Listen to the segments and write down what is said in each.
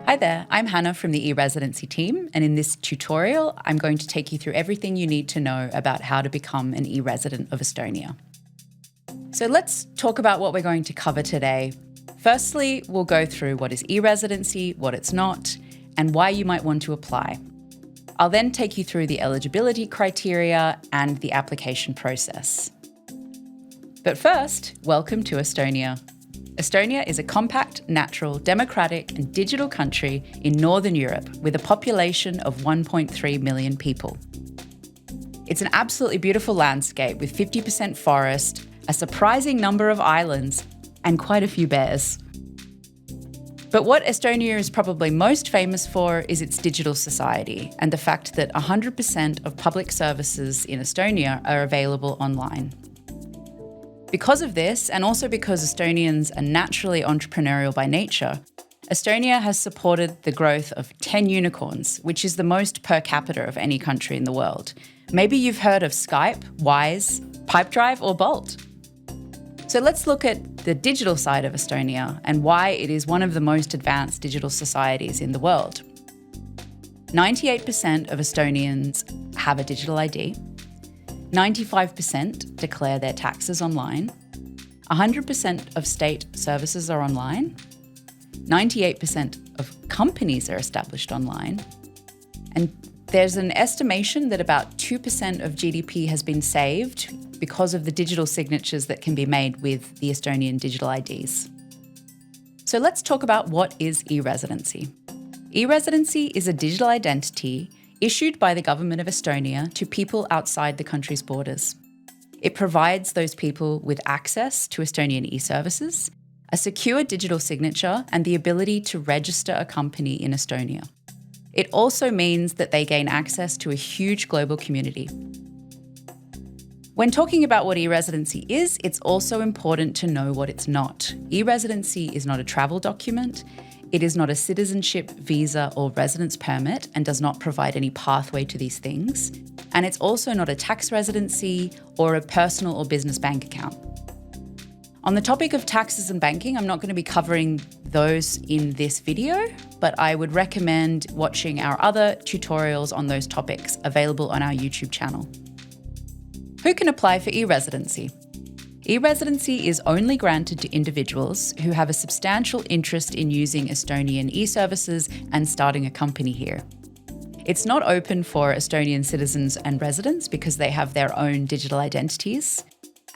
Hi there, I'm Hannah from the e-Residency team, and in this tutorial, I'm going to take you through everything you need to know about how to become an e-resident of Estonia. So let's talk about what we're going to cover today. Firstly, we'll go through what is e-residency, what it's not, and why you might want to apply. I'll then take you through the eligibility criteria and the application process. But first, welcome to Estonia. Estonia is a compact, natural, democratic and digital country in Northern Europe with a population of 1.3 million people. It's an absolutely beautiful landscape with 50% forest, a surprising number of islands, and quite a few bears. But what Estonia is probably most famous for is its digital society and the fact that 100% of public services in Estonia are available online. Because of this, and also because Estonians are naturally entrepreneurial by nature, Estonia has supported the growth of 10 unicorns, which is the most per capita of any country in the world. Maybe you've heard of Skype, Wise, Pipedrive, or Bolt. So let's look at the digital side of Estonia and why it is one of the most advanced digital societies in the world. 98% of Estonians have a digital ID. 95% declare their taxes online. 100% of state services are online. 98% of companies are established online. And there's an estimation that about 2% of GDP has been saved because of the digital signatures that can be made with the Estonian digital IDs. So let's talk about what is e-residency. E-residency is a digital identity issued by the government of Estonia to people outside the country's borders. It provides those people with access to Estonian e-services, a secure digital signature, and the ability to register a company in Estonia. It also means that they gain access to a huge global community. When talking about what e-residency is, it's also important to know what it's not. E-residency is not a travel document. It is not a citizenship, visa, or residence permit and does not provide any pathway to these things. And it's also not a tax residency or a personal or business bank account. On the topic of taxes and banking, I'm not going to be covering those in this video, but I would recommend watching our other tutorials on those topics available on our YouTube channel. Who can apply for e-residency? E-residency is only granted to individuals who have a substantial interest in using Estonian e-services and starting a company here. It's not open for Estonian citizens and residents because they have their own digital identities.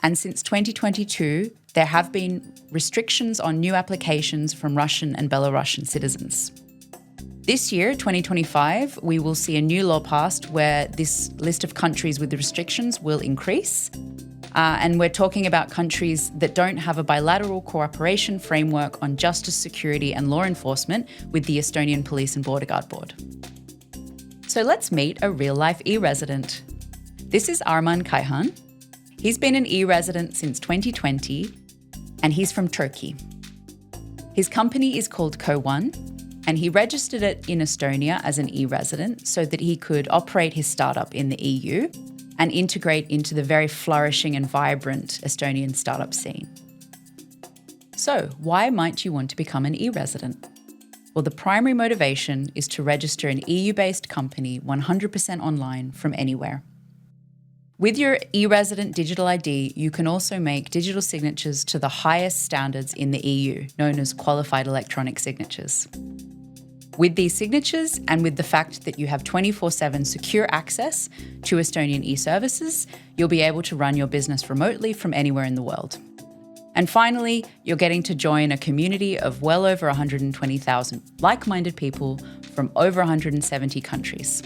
And since 2022, there have been restrictions on new applications from Russian and Belarusian citizens. This year, 2025, we will see a new law passed where this list of countries with the restrictions will increase. And we're talking about countries that don't have a bilateral cooperation framework on justice, security and law enforcement with the Estonian Police and Border Guard Board. So let's meet a real-life e-resident. This is Arman Kayhan. He's been an e-resident since 2020 and he's from Turkey. His company is called Co1 and he registered it in Estonia as an e-resident so that he could operate his startup in the EU and integrate into the very flourishing and vibrant Estonian startup scene. So, why might you want to become an e-resident? Well, the primary motivation is to register an EU-based company 100% online from anywhere. With your e-resident digital ID, you can also make digital signatures to the highest standards in the EU, known as qualified electronic signatures. With these signatures and with the fact that you have 24/7 secure access to Estonian e-services, you'll be able to run your business remotely from anywhere in the world. And finally, you're getting to join a community of well over 120,000 like-minded people from over 170 countries.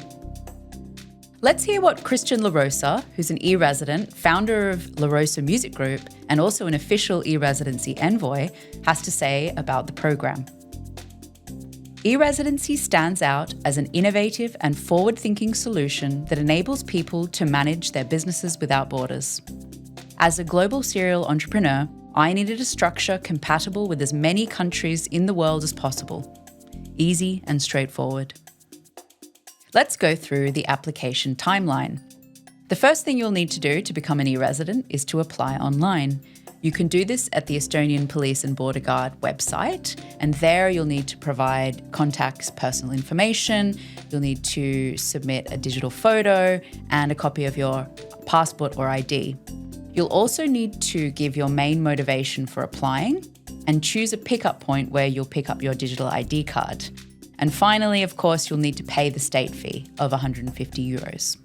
Let's hear what Cristian Larrosa, who's an e-resident, founder of Larrosa Music Group, and also an official e-residency envoy, has to say about the program. E-residency stands out as an innovative and forward-thinking solution that enables people to manage their businesses without borders. As a global serial entrepreneur, I needed a structure compatible with as many countries in the world as possible. Easy and straightforward. Let's go through the application timeline. The first thing you'll need to do to become an e-resident is to apply online. You can do this at the Estonian Police and Border Guard website, and there you'll need to provide contacts' personal information, you'll need to submit a digital photo and a copy of your passport or ID. You'll also need to give your main motivation for applying and choose a pickup point where you'll pick up your digital ID card. And finally, of course, you'll need to pay the state fee of €150.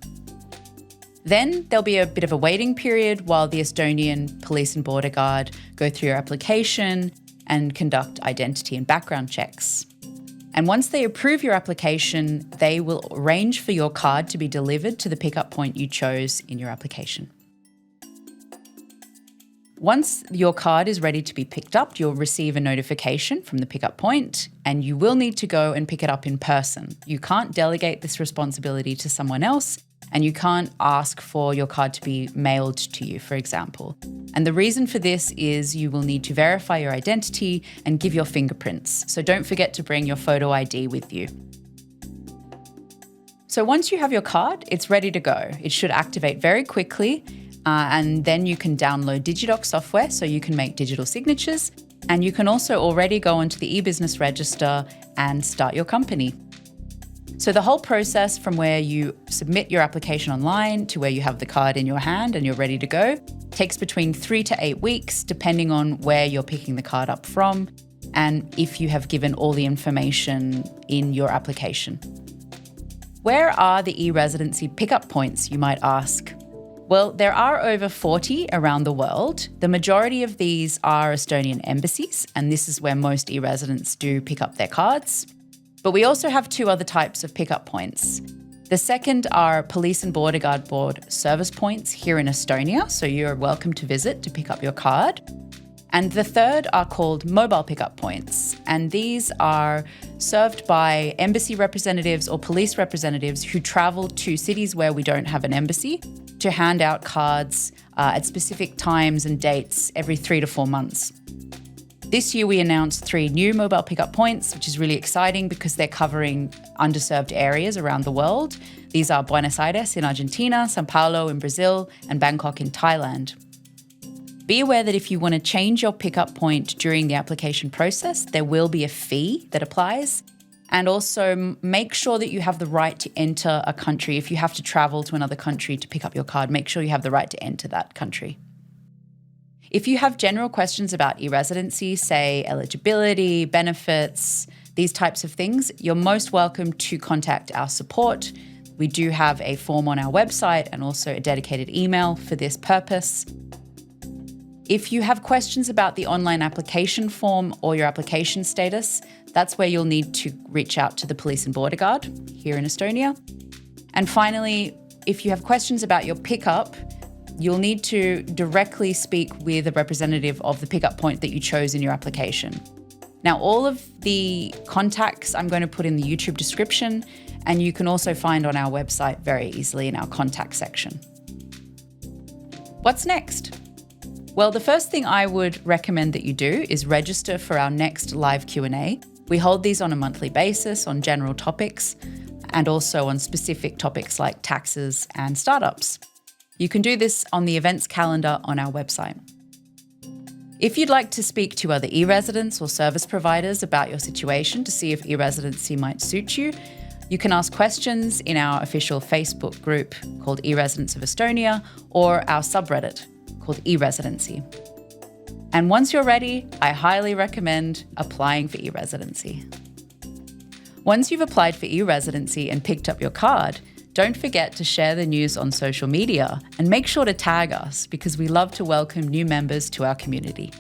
Then there'll be a bit of a waiting period while the Estonian Police and Border Guard go through your application and conduct identity and background checks. And once they approve your application, they will arrange for your card to be delivered to the pickup point you chose in your application. Once your card is ready to be picked up, you'll receive a notification from the pickup point, and you will need to go and pick it up in person. You can't delegate this responsibility to someone else, and you can't ask for your card to be mailed to you, for example. And the reason for this is you will need to verify your identity and give your fingerprints. So don't forget to bring your photo ID with you. So once you have your card, it's ready to go. It should activate very quickly, and then you can download Digidoc software so you can make digital signatures. And you can also already go onto the e-business register and start your company. So the whole process from where you submit your application online to where you have the card in your hand and you're ready to go takes between 3 to 8 weeks, depending on where you're picking the card up from and if you have given all the information in your application. Where are the e-residency pickup points, you might ask? Well, there are over 40 around the world. The majority of these are Estonian embassies, and this is where most e-residents do pick up their cards. But we also have 2 other types of pickup points. The second are Police and Border Guard Board service points here in Estonia, so you're welcome to visit to pick up your card. And the third are called mobile pickup points, and these are served by embassy representatives or police representatives who travel to cities where we don't have an embassy to hand out cards at specific times and dates every 3 to 4 months. This year we announced 3 new mobile pickup points, which is really exciting because they're covering underserved areas around the world. These are Buenos Aires in Argentina, Sao Paulo in Brazil, and Bangkok in Thailand. Be aware that if you want to change your pickup point during the application process, there will be a fee that applies. And also make sure that you have the right to enter a country. If you have to travel to another country to pick up your card, make sure you have the right to enter that country. If you have general questions about e-residency, say eligibility, benefits, these types of things, you're most welcome to contact our support. We do have a form on our website and also a dedicated email for this purpose. If you have questions about the online application form or your application status, that's where you'll need to reach out to the Police and Border Guard here in Estonia. And finally, if you have questions about your pickup, you'll need to directly speak with a representative of the pickup point that you chose in your application. Now, all of the contacts I'm going to put in the YouTube description, and you can also find on our website very easily in our contact section. What's next? Well, the first thing I would recommend that you do is register for our next live Q&A. We hold these on a monthly basis on general topics and also on specific topics like taxes and startups. You can do this on the events calendar on our website. If you'd like to speak to other e-residents or service providers about your situation to see if e-residency might suit you, you can ask questions in our official Facebook group called e-Residents of Estonia or our subreddit called e-Residency. And once you're ready, I highly recommend applying for e-residency. Once you've applied for e-residency and picked up your card, don't forget to share the news on social media and make sure to tag us because we love to welcome new members to our community.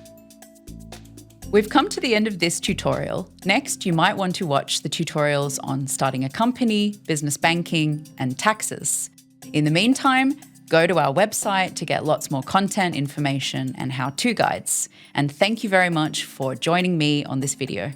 We've come to the end of this tutorial. Next, you might want to watch the tutorials on starting a company, business banking, and taxes. In the meantime, go to our website to get lots more content, information, and how-to guides. And thank you very much for joining me on this video.